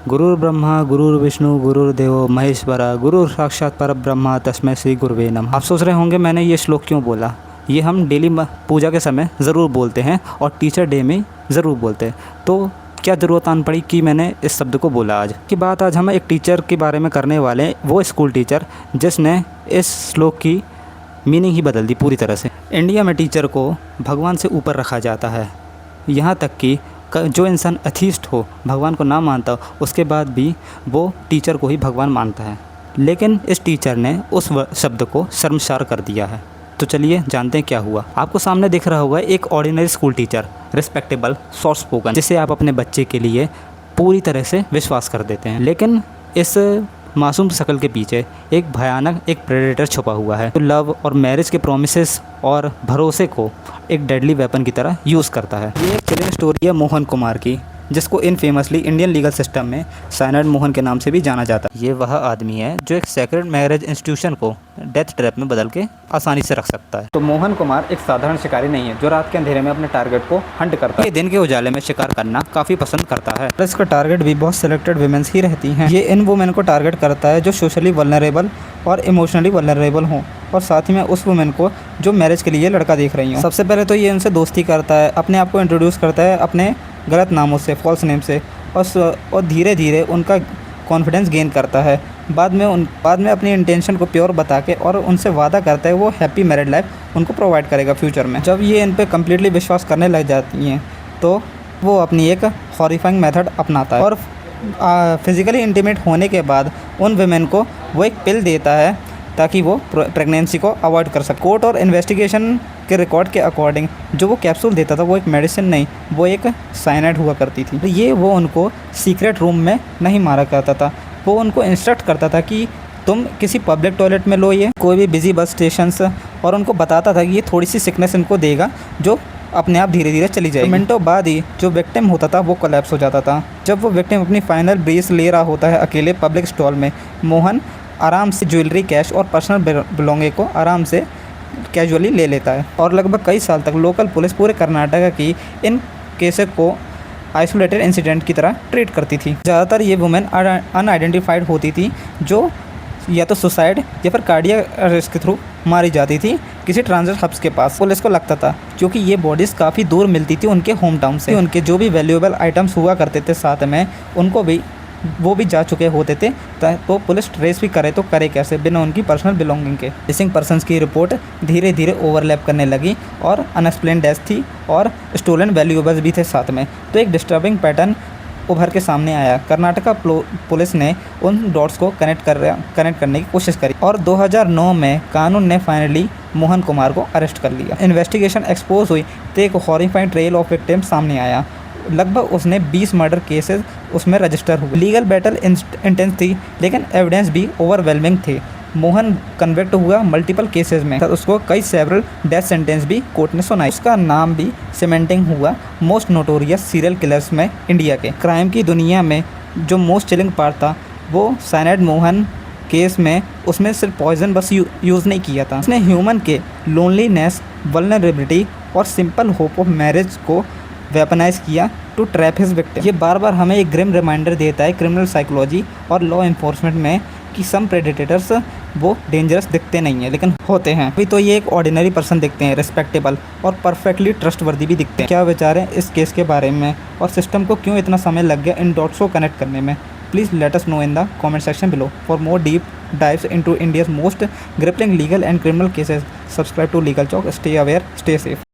गुरुर् ब्रह्मा गुरुर् विष्णु गुरुर्देवो महेश्वरा गुरुर् साक्षात परब्रह्म तस्मै श्री गुरुवे नमः। आप सोच रहे होंगे मैंने ये श्लोक क्यों बोला। ये हम डेली पूजा के समय ज़रूर बोलते हैं और टीचर डे में ज़रूर बोलते हैं। तो क्या ज़रूरत आन पड़ी कि मैंने इस शब्द को बोला। आज की बात आज हम एक टीचर के बारे में करने वाले हैं, वो स्कूल टीचर जिसने इस श्लोक की मीनिंग ही बदल दी पूरी तरह से। इंडिया में टीचर को भगवान से ऊपर रखा जाता है। यहाँ तक कि जो इंसान अथीस्ट हो, भगवान को ना मानता हो, उसके बाद भी वो टीचर को ही भगवान मानता है। लेकिन इस टीचर ने उस शब्द को शर्मसार कर दिया है। तो चलिए जानते हैं क्या हुआ। आपको सामने दिख रहा होगा एक ordinary school teacher, respectable, soft spoken, जिसे आप अपने बच्चे के लिए पूरी तरह से विश्वास कर देते हैं। लेकिन इस मासूम शक्ल के पीछे एक भयानक एक प्रेडेटर छुपा हुआ है, तो लव और मैरिज के प्रोमिसेस और भरोसे को एक डेडली वेपन की तरह यूज़ करता है। ये एक चिलिंग स्टोरी है मोहन कुमार की, जिसको इनफेमसली इंडियन लीगल सिस्टम में साइनाइड मोहन के नाम से भी जाना जाता है। ये वह आदमी है जो एक सेक्रेड मैरिज इंस्टीट्यूशन को डेथ ट्रैप में बदल के आसानी से रख सकता है। तो मोहन कुमार एक साधारण शिकारी नहीं है जो रात के अंधेरे में अपने टारगेट को हंट करता है। ये दिन के उजाले में शिकार करना काफ़ी पसंद करता है। और इसका टारगेट भी बहुत सिलेक्टेड वुमेन्स ही रहती हैं। ये इन वुमेन को टारगेट करता है जो सोशली वल्नरेबल और इमोशनली वल्नरेबल हों, और साथ ही में उस वुमेन को जो मैरिज के लिए लड़का देख रही हूँ। सबसे पहले तो ये उनसे दोस्ती करता है, अपने आप को इंट्रोड्यूस करता है अपने गलत नामों से, फॉल्स नेम से, और धीरे धीरे उनका कॉन्फिडेंस गेन करता है। बाद में अपनी इंटेंशन को प्योर बता के और उनसे वादा करता है वो हैप्पी मैरिड लाइफ उनको प्रोवाइड करेगा फ्यूचर में। जब ये इन पे कम्प्लीटली विश्वास करने लग जाती हैं तो वो अपनी एक हॉरिफाइंग मेथड अपनाता है, और फिज़िकली इंटीमेट होने के बाद उन वुमेन को वो एक पिल देता है ताकि वो प्रेगनेंसी को अवॉइड कर सके। कोर्ट और इन्वेस्टिगेशन के रिकॉर्ड के अकॉर्डिंग जो वो कैप्सूल देता था वो एक मेडिसिन नहीं, वो एक साइनाइड हुआ करती थी। तो ये वो उनको सीक्रेट रूम में नहीं मारा करता था, वो उनको इंस्ट्रक्ट करता था कि तुम किसी पब्लिक टॉयलेट में लो ये, कोई भी बिजी बस स्टेशंस, और उनको बताता था कि ये थोड़ी सी सिकनेस इनको देगा जो अपने आप धीरे धीरे चली जाएगी। मिनटों बाद ही जो विक्टिम होता था वो कोलैप्स हो जाता था। जब वो विक्टिम अपनी फाइनल ब्रीथ ले रहा होता है अकेले पब्लिक स्टॉल में, मोहन आराम से ज्वेलरी, कैश और पर्सनल बिलोंगिंग को आराम से कैजुअली ले लेता है। और लगभग कई साल तक लोकल पुलिस पूरे कर्नाटक की इन केसेस को आइसोलेटेड इंसिडेंट की तरह ट्रीट करती थी। ज़्यादातर ये वुमेन अनआइडेंटिफाइड होती थी जो या तो सुसाइड या फिर कार्डियक अरेस्ट के थ्रू मारी जाती थी किसी ट्रांजिट हब्स के पास। पुलिस को लगता था क्योंकि ये बॉडीज़ काफ़ी दूर मिलती थी उनके होम टाउन से, उनके जो भी वैल्यूएबल आइटम्स हुआ करते थे साथ में उनको भी वो भी जा चुके होते थे, तो पुलिस ट्रेस भी करे तो करे कैसे बिना उनकी पर्सनल बिलोंगिंग के। मिसिंग पर्सन्स की रिपोर्ट धीरे धीरे ओवरलैप करने लगी और अनएक्सप्लेन्ड डेथ थी और स्टोलन वैल्यूएबल्स भी थे साथ में। तो एक डिस्टर्बिंग पैटर्न उभर के सामने आया। कर्नाटका पुलिस ने उन डॉट्स को कनेक्ट करने की कोशिश करी और 2009 में कानून ने फाइनली मोहन कुमार को अरेस्ट कर लिया। इन्वेस्टिगेशन एक्सपोज हुई तो एक हॉरिफाइंग ट्रेल ऑफ विक्टिम सामने आया। लगभग उसने 20 मर्डर केसेस उसमें रजिस्टर हुए। लीगल बैटल इंटेंस थी लेकिन एविडेंस भी ओवरवेलमिंग थे। मोहन कन्विक्ट हुआ मल्टीपल केसेस में, उसको कई सेवरल डेथ सेंटेंस भी कोर्ट ने सुनाई। उसका नाम भी सीमेंटिंग हुआ मोस्ट नोटोरियस सीरियल किलर्स में इंडिया के। क्राइम की दुनिया में जो मोस्ट चिलिंग पार्ट था वो साइनाइड मोहन केस में उसमें सिर्फ पॉइजन बस यूज़ नहीं किया था, उसने ह्यूमन के लोनलीनेस, वल्नरेबिलिटी और सिंपल होप ऑफ मैरिज को वेपनाइज किया टू ट्रैप हिज विक्टिम। ये बार बार हमें एक ग्रिम रिमाइंडर देता है क्रिमिनल साइकोलॉजी और लॉ इन्फोर्समेंट में कि सम प्रेडेटर्स वो डेंजरस दिखते नहीं हैं लेकिन होते हैं। अभी तो ये एक ऑर्डिनरी पर्सन दिखते हैं, रिस्पेक्टेबल और परफेक्टली ट्रस्टवर्दी भी दिखते हैं। क्या विचार है इस केस के बारे में और सिस्टम को क्यों इतना समय लग गया इन डॉट्स को कनेक्ट करने में? Please let us know in the comment section below for more deep dives into India's most gripping legal and criminal cases. Subscribe to Legal Chalk. Stay aware, stay safe.